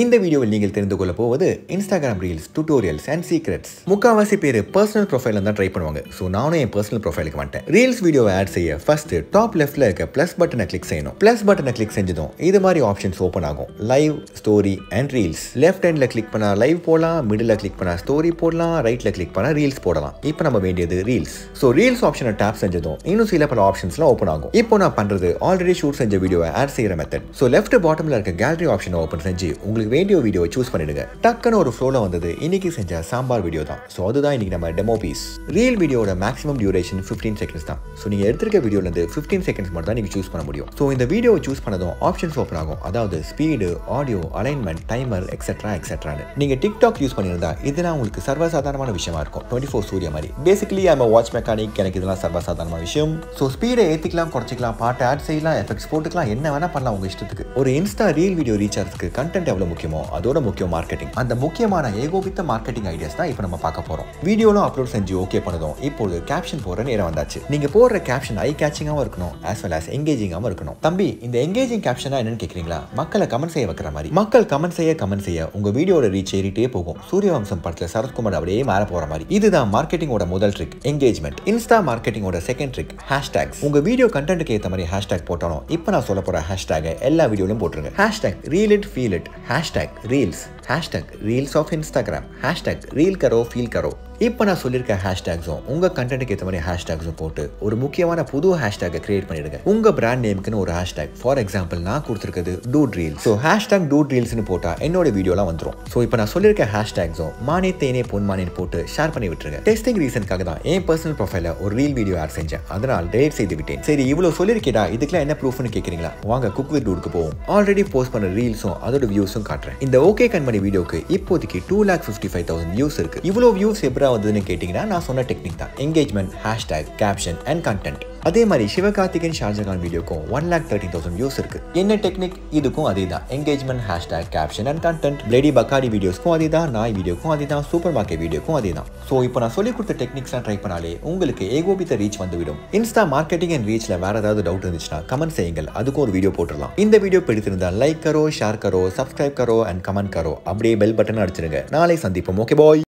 இந்த வீடியோவில் நீங்கள் தெரிந்து கொள்ள போவது Instagram Reels, Tutorials and Secrets. முக்காவாசி பேர் பர்சனல் ப்ரொஃபைல் தான் ட்ரை பண்ணுவாங்க. ஸோ நானும் என் பர்சனல் ப்ரொஃபைலுக்கு வந்துட்டேன். ரீல்ஸ் வீடியோவை ஆட் செய்ய ஃபர்ஸ்ட் டாப் லெஃப்ட்ல இருக்க ப்ளஸ் பட்டனை கிளிக் செய்யணும். ப்ளஸ் பட்டனை கிளிக் செஞ்சதும் இது மாதிரி ஆப்ஷன்ஸ் ஓப்பன் ஆகும். Live, story and reels. Left ஹேண்ட்ல கிளிக் பண்ணா லைவ் போடலாம், மிடில் கிளிக் பண்ணா ஸ்டோரி போடலாம், ரைட்ல கிளிக் பண்ணா ரீல்ஸ் போடலாம். இப்போ நம்ம வேண்டியது ரீல்ஸ். ஸோ ரீல்ஸ் ஆப்ஷனை டேப் செஞ்சதும் இன்னும் சில பல ஆப்ஷன்ஸ்லாம் ஓப்பன் ஆகும். இப்போ நான் பண்றது ஆல்ரெடி ஷூட் செஞ்ச வீடியோவை ஆட் செய்யற மெத்தட். ஸோ லெஃப்ட் பாட்டம்ல இருக்க கேலரி ஆப்ஷனை ஓப்பன் செஞ்சு உங்களுக்கு வேண்டிய வீடியோவை சூஸ் பண்ணிடுங்க. டக்குன்னு ஒரு ஃப்ளோல வந்தது இன்னைக்கு செஞ்ச சாம்பார் வீடியோ தான். ஸோ அதுதான் இன்னைக்கு நம்ம டெமோ பீஸ். ரீல் வீடியோட மேக்ஸிமம் டியூரேஷன் 15 செகண்ட்ஸ் தான். ஸோ நீங்க எடுத்திருக்க வீடியோல இருந்து 15 செகண்ட்ஸ் மட்டும் தான் நீங்க சூஸ் பண்ண முடியும். ஸோ இந்த வீடியோவை சூஸ் பண்ணதும் ஆப்ஷன்ஸ் ஓப்பன் ஆகும். அதாவது speed, audio, alignment, timer etcetera எக்ஸெட்ரான்னு. நீங்க டிக்டாக் யூஸ் பண்ணியிருந்தா இதெல்லாம் உங்களுக்கு சர்வசாதாரணமான விஷயமா இருக்கும். 24 சூரிய மாதிரி. பேசிக்கலி ஐம் வாட்ச் மெக்கானிக், எனக்கு இதெல்லாம் சர்வசாதாரணமான விஷயம். ஸோ ஸ்பீடை ஏற்றிக்கலாம், குறைச்சிக்கலாம், பாட்டு ஆட் செய்யலாம், எஃபெக்ட்ஸ் போட்டுக்கலாம், என்ன வேணா பண்ணலாம் உங்க இஷ்டத்துக்கு. ஒரு இன்ஸ்டா ரீல் வீடியோ ரீச் ஆகிறதுக்கு கண்டென்ட் எவ்வளவு முக்கியமோ அதோட முக்கியம் மார்க்கெட்டிங். அந்த முக்கியமான ஏகோபித்த மார்க்கெட்டிங் ஐடியாஸ் தான் இப்போ நம்ம பார்க்க போறோம். வீடியோல அப்லோட் செஞ்சு ஓகே பண்ணதும் இப்போது கேப்ஷன் போற நேரம் வந்தாச்சு. நீங்க போடுற கேப்ஷன் ஐ கேச்சிங்காவும் இருக்கணும், as well as எங்கேஜிங்காவும் இருக்கணும். தம்பி, இந்த எங்கேஜிங் கேப்ஷனா என்னன்னு கேக்குறீங்களா? மக்களை கமெண்ட் செய்ய வைக்கிற மாதிரி. மக்கள் கமெண்ட் செய்ய உங்க வீடியோட ரீச் ஏறிட்டே போகும். சூரியவம்சம் படத்துல சரத்குமார் அப்படியே மாற போற மாதிரி. இதுதான் மார்க்கெட்டிங்கோட முதல் ட்ரிக், எங்கேஜ்மெண்ட். இன்ஸ்டா மார்க்கெட்டிங்கோட செகண்ட் ட்ரிக், ஹேஷ்டேக்ஸ். உங்க வீடியோ கண்டென்ட்க்கு ஏத்த மாதிரி ஹேஷ்டேக் போட்டாலும் இப்போ நான் சொல்ல போற ஹேஷ்டேக் எல்லா வீடியோலயும் போட்டுருங்க. Hashtag reel it feel it, hashtag reels, hashtag reels of Instagram, hashtag reel கரோ ஃபீல் கரோ. இப்போ நான் சொல்லியிருக்க ஹேஷ்டேக்ஸும் உங்க கண்டென்ட்க்கு ஏற்ற மாதிரி ஹேஷ்டேக்ஸும் போட்டு ஒரு முக்கியமான புது ஹேஷ்டேக்கை கிரியேட் பண்ணிடுங்க. உங்க பிராண்ட் நேமுக்குன்னு ஒரு ஹேஷ்டேக். ஃபார் எக்ஸாம்பிள் நான் கொடுத்துருக்கிறது dude reels. So hashtag dude ரீல்ஸ்னு போட்டா என்னோட வீடியோலாம் வந்துடும். ஸோ இப்போ நான் சொல்லியிருக்க ஹேஷ்டேக்ஸும் மானே தேனே பொன்மானேன்னு போட்டு ஷேர் பண்ணி விட்டுருங்க. டெஸ்டிங் ரீசனுக்காக தான் என் பர்சனல் ப்ரொஃபைல ஒரு ரீல் வீடியோ ஆட் செஞ்சேன். அதனால் டெலிட் செய்து விட்டேன். சரி, இவ்வளவு சொல்லியிருக்கேடா, இதுக்கெல்லாம் என்ன ப்ரூஃப்னு கேட்குறீங்களா? வாங்க குக் வித் டூடுக்கு போவோம். ஆல்ரெடி போஸ்ட் பண்ண ரீல்ஸும் அதோட வியூஸும் காட்டுறேன். இந்த ஓகே கண்மணி வீடியோக்கு இப்போதைக்கு 2,55,000 வியூஸ் இருக்கு. இவ்வளோ வியூஸ் எப்படா வந்ததுன்னு கேட்டீங்கன்னா நான் சொன்ன டெக்னிக் தான். Engagement, hashtag, caption and content. அதே மாதிரி சிவகார்த்திகேயன் ஷாஜகான் வீடியோக்கும் 1,13,000 வியூஸ் இருக்கு. என்ன டெக்னிக்? இதுக்கும் அதே தான். Engagement, hashtag, caption and content. பிளேடி பக்காடி வீடியோஸ்க்கும் அதே தான், நாய் வீடியோக்கும் அதே தான், சூப்பர் மார்க்கெட் வீடியோக்கும் அதே தான். ஸோ இப்போ நான் சொல்லி கொடுத்த டெக்னிக்ஸ் ட்ரை பண்ணாலே உங்களுக்கு ஏகோபித்த ரீச் வந்துவிடும். இன்ஸ்டா மார்க்கெட்டிங் அண்ட் ரீச்ல வேற ஏதாவது டவுட் இருந்துச்சுன்னா கமெண்ட் செய்யுங்கள், அதுக்கும் ஒரு வீடியோ போட்டுடலாம். இந்த வீடியோ பிடித்திருந்தா லைக் கரோ, ஷேர் கரோ, சப்ஸ்கிரைப் கரோ அண்ட் கமெண்ட் கரோ. அப்படியே பெல் பட்டன் அடிச்சிருங்க. நாளை சந்திப்போம். ஓகே பாய்.